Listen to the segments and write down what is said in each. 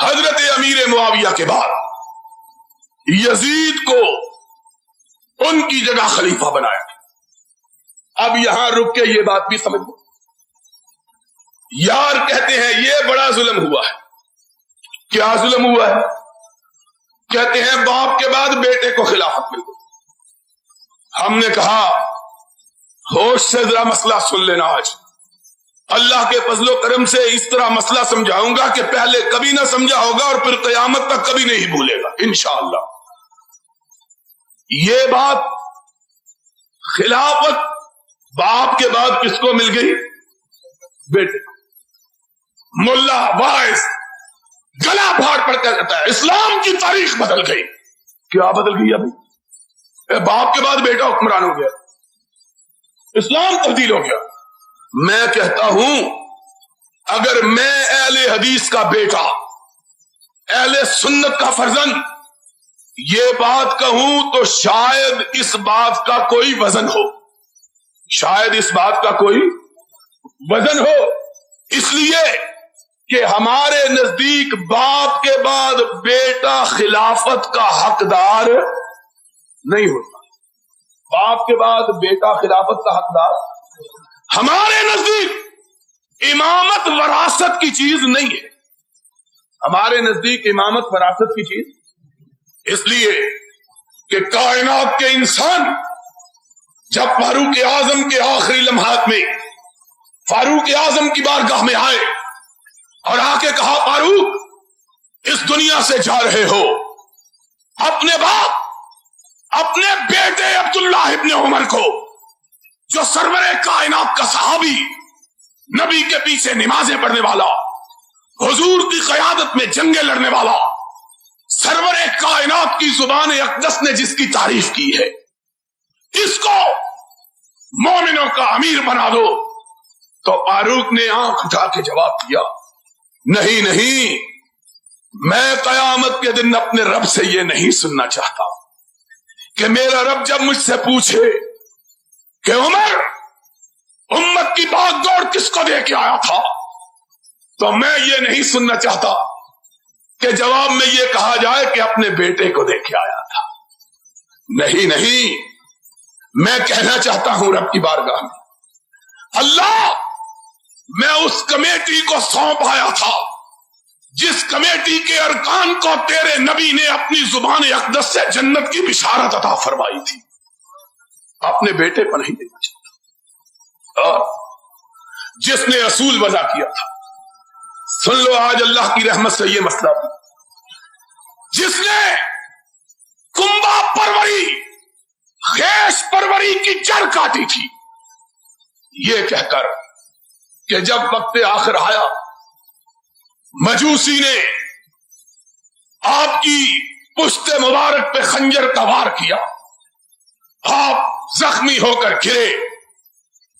حضرت امیر معاویہ کے بعد یزید کو ان کی جگہ خلیفہ بنایا. اب یہاں رک کے یہ بات بھی سمجھ لو. یار کہتے ہیں یہ بڑا ظلم ہوا ہے. کیا ظلم ہوا ہے؟ کہتے ہیں باپ کے بعد بیٹے کو خلافت مل گئی. ہم نے کہا ہوش سے ذرا مسئلہ سن لینا. آج اللہ کے فضل و کرم سے اس طرح مسئلہ سمجھاؤں گا کہ پہلے کبھی نہ سمجھا ہوگا اور پھر قیامت تک کبھی نہیں بھولے گا انشاءاللہ. یہ بات خلافت باپ کے بعد کس کو مل گئی؟ بیٹے. ملا واعظ گلا پھاڑ پڑ کر کہتا ہے اسلام کی تاریخ بدل گئی. کیا بدل گئی؟ ابھی باپ کے بعد بیٹا حکمران ہو گیا, اسلام تبدیل ہو گیا. میں کہتا ہوں اگر میں اہل حدیث کا بیٹا, اہل سنت کا فرزند یہ بات کہوں تو شاید اس بات کا کوئی وزن ہو, شاید اس بات کا کوئی وزن ہو. اس لیے کہ ہمارے نزدیک باپ کے بعد بیٹا خلافت کا حقدار نہیں ہوتا. باپ کے بعد بیٹا خلافت کا حقدار. ہمارے نزدیک امامت وراثت کی چیز نہیں ہے. ہمارے نزدیک امامت وراثت کی چیز اس لیے کہ کائنات کے انسان جب فاروق اعظم کے آخری لمحات میں فاروق اعظم کی بارگاہ میں آئے اور آ کے کہا فاروق اس دنیا سے جا رہے ہو, اپنے باپ اپنے بیٹے عبداللہ ابن عمر کو جو سرور کائنات کا صحابی, نبی کے پیچھے نمازیں پڑھنے والا, حضور کی قیادت میں جنگیں لڑنے والا, سرور کائنات کی زبان اقدس نے جس کی تعریف کی ہے, اس کو مومنوں کا امیر بنا دو. تو فاروق نے آنکھ اٹھا کے جواب دیا نہیں نہیں, میں قیامت کے دن اپنے رب سے یہ نہیں سننا چاہتا کہ میرا رب جب مجھ سے پوچھے کہ عمر امت کی بھاگ دوڑ کس کو دے کے آیا تھا, تو میں یہ نہیں سننا چاہتا کہ جواب میں یہ کہا جائے کہ اپنے بیٹے کو دے کے آیا تھا. نہیں نہیں, میں کہنا چاہتا ہوں رب کی بارگاہ میں اللہ میں اس کمیٹی کو سونپ آیا تھا جس کمیٹی کے ارکان کو تیرے نبی نے اپنی زبان اقدس سے جنت کی بشارت عطا فرمائی تھی, اپنے بیٹے کو نہیں دینا چاہتا. اور جس نے اصول وضع کیا تھا, سن لو آج اللہ کی رحمت سے یہ مسئلہ بھی, جس نے کنبا پروری خیش پروری کی جڑ کاٹی تھی یہ کہہ کر کہ جب وقت آخر آیا مجوسی نے آپ کی پشت مبارک پہ خنجر کا وار کیا, آپ زخمی ہو کر گرے,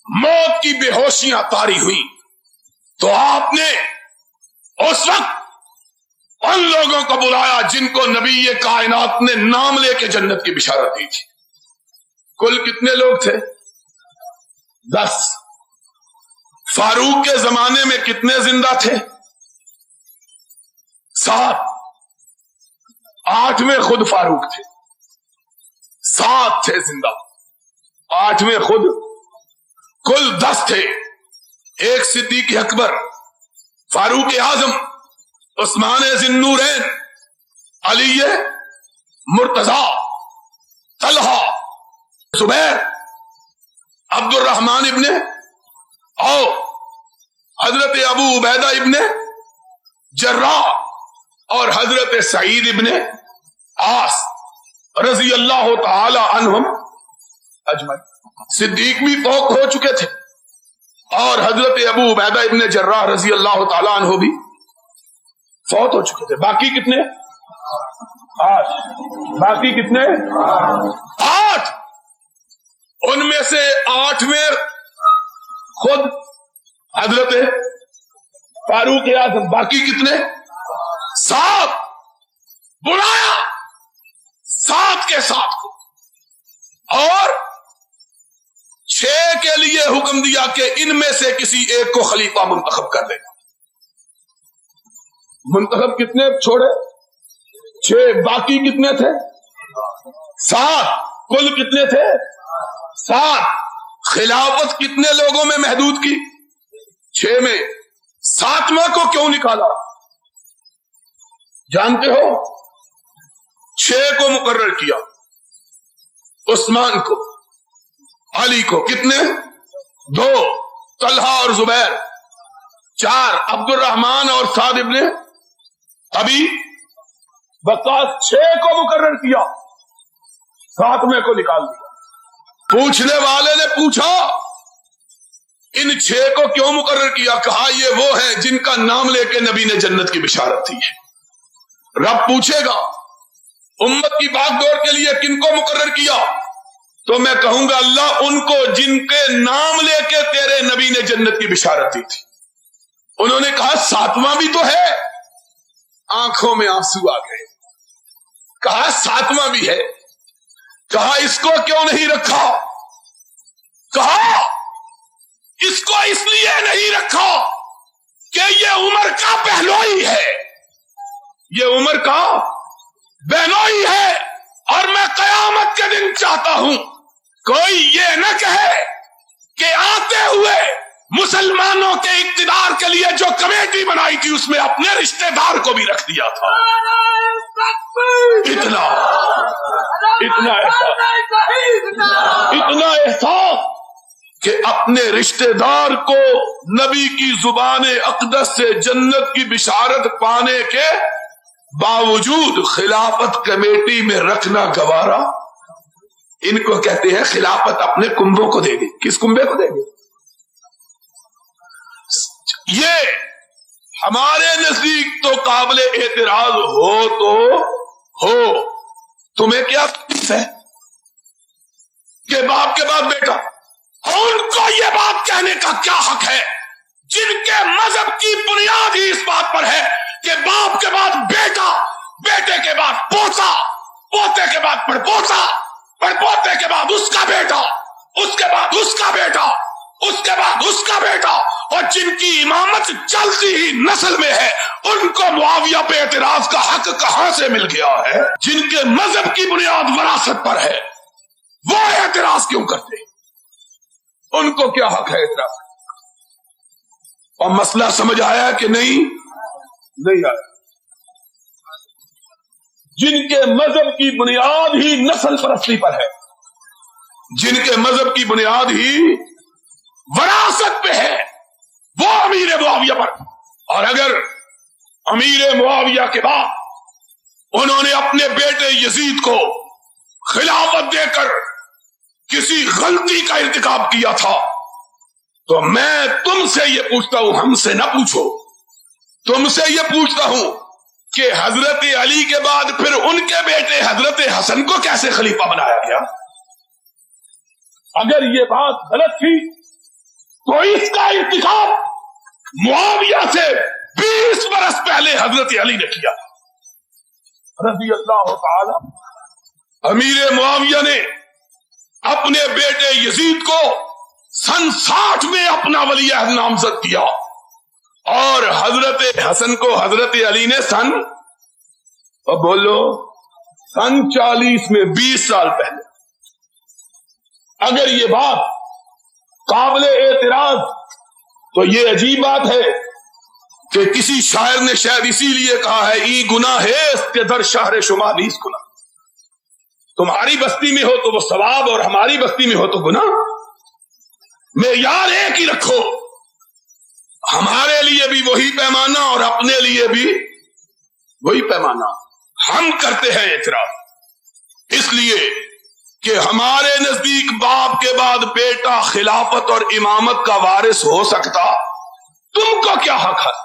موت کی بے ہوشیاں طاری ہوئی, تو آپ نے اس وقت ان لوگوں کو بلایا جن کو نبی کائنات نے نام لے کے جنت کی بشارت دی تھی. کل کتنے لوگ تھے؟ 10. فاروق کے زمانے میں کتنے زندہ تھے؟ 7. 8ویں خود فاروق تھے, 7 تھے زندہ, 8ویں خود, کل 10 تھے. ایک صدیق اکبر, فاروق اعظم, عثمان ذی النورین, علی مرتضی, طلحہ, زبیر, عبد الرحمن ابن او, حضرت ابو عبیدہ ابن جراح اور حضرت سعید ابن عاص رضی اللہ تعالی عنہم اجمعین. صدیق بھی فوت ہو چکے تھے اور حضرت ابو عبیدہ ابن جراح رضی اللہ تعالی عنہ بھی فوت ہو چکے تھے. باقی کتنے؟ 8. باقی کتنے؟ 8. ان میں سے 8ویں خود حضرت فاروق اعظم. باقی کتنے؟ 7. بلایا 7 کے 7 کو اور 6 کے لیے حکم دیا کہ ان میں سے کسی ایک کو خلیفہ منتخب کر دے. منتخب کتنے چھوڑے؟ 6. باقی کتنے تھے؟ 7. کل کتنے تھے؟ 7. خلافت کتنے لوگوں میں محدود کی؟ 6 میں. 7واں کو کیوں نکالا جانتے ہو؟ 6 کو مقرر کیا، عثمان کو، علی کو، کتنے؟ 2. طلحہ اور زبیر، 4. عبد الرحمان اور سعد ابن ابی وقاص. 6 کو مقرر کیا، 7ویں کو نکال دیا. پوچھنے والے نے پوچھا ان 6 کو کیوں مقرر کیا؟ کہا یہ وہ ہے جن کا نام لے کے نبی نے جنت کی بشارت دی ہے. رب پوچھے گا امت کی باغ دوڑ کے لیے کن کو مقرر کیا؟ تو میں کہوں گا اللہ ان کو جن کے نام لے کے تیرے نبی نے جنت کی بشارت دی تھی. انہوں نے کہا 7واں بھی تو ہے. آنکھوں میں آنسو آ گئے. کہا 7واں بھی ہے. کہا اس کو کیوں نہیں رکھا؟ کہا اس کو اس لیے نہیں رکھا کہ یہ عمر کا بہنوئی ہے، یہ عمر کا بہنوئی ہے، اور میں قیامت کے دن چاہتا ہوں کوئی یہ نہ کہے کہ آتے ہوئے مسلمانوں کے اقتدار کے لیے جو کمیٹی بنائی تھی اس میں اپنے رشتہ دار کو بھی رکھ دیا تھا. اتنا احساس کہ اپنے رشتہ دار کو نبی کی زبان اقدس سے جنت کی بشارت پانے کے باوجود خلافت کمیٹی میں رکھنا گوارا. ان کو کہتے ہیں خلافت اپنے کنبوں کو دے گی. کس کنبے کو دے گی؟ یہ ہمارے نزدیک تو قابل اعتراض ہو تو ہو. تمہیں کیا ہے کہ باپ کے بعد بیٹا؟ ان کو یہ بات کہنے کا کیا حق ہے جن کے مذہب کی بنیاد ہی اس بات پر ہے کہ باپ کے بعد بیٹا، بیٹے کے بعد پوتا، پوتے کے بعد پڑپوتا، پڑپوتے کے بعد اس کا بیٹا، اس کے بعد اس کا بیٹا، اس کے بعد اس کا بیٹا، اور جن کی امامت چلتی ہی نسل میں ہے ان کو معاویہ پہ اعتراض کا حق کہاں سے مل گیا ہے؟ جن کے مذہب کی بنیاد وراثت پر ہے وہ اعتراض کیوں کرتے؟ ان کو کیا حق ہے اعتراض؟ اور مسئلہ سمجھ آیا کہ نہیں آیا؟ جن کے مذہب کی بنیاد ہی نسل پرستی پر ہے، جن کے مذہب کی بنیاد ہی وراثت پہ ہے، وہ امیر معاویہ پر. اور اگر امیر معاویہ کے بعد انہوں نے اپنے بیٹے یزید کو خلافت دے کر کسی غلطی کا ارتکاب کیا تھا تو میں تم سے یہ پوچھتا ہوں، ہم سے نہ پوچھو، تم سے یہ پوچھتا ہوں کہ حضرت علی کے بعد پھر ان کے بیٹے حضرت حسن کو کیسے خلیفہ بنایا گیا؟ اگر یہ بات غلط تھی تو اس کا ارتکاب معاویہ سے 20 برس پہلے حضرت علی نے کیا رضی اللہ تعالی. امیر معاویہ نے اپنے بیٹے یزید کو سن 60 میں اپنا ولی عہد نامزد کیا اور حضرت حسن کو حضرت علی نے سن 40 میں 20 سال پہلے. اگر یہ بات قابل اعتراض تو یہ عجیب بات ہے کہ کسی شاعر نے شاید اسی لیے کہا ہے ای گناہ ہے اس کے در شہر شما نیز گناہ. تمہاری بستی میں ہو تو وہ ثواب اور ہماری بستی میں ہو تو گناہ. معیار ایک ہی رکھو، ہمارے لیے بھی وہی پیمانہ اور اپنے لیے بھی وہی پیمانہ. ہم کرتے ہیں اعتراض اس لیے کہ ہمارے نزدیک باپ کے بعد بیٹا خلافت اور امامت کا وارث ہو سکتا، تم کو کیا حق ہے؟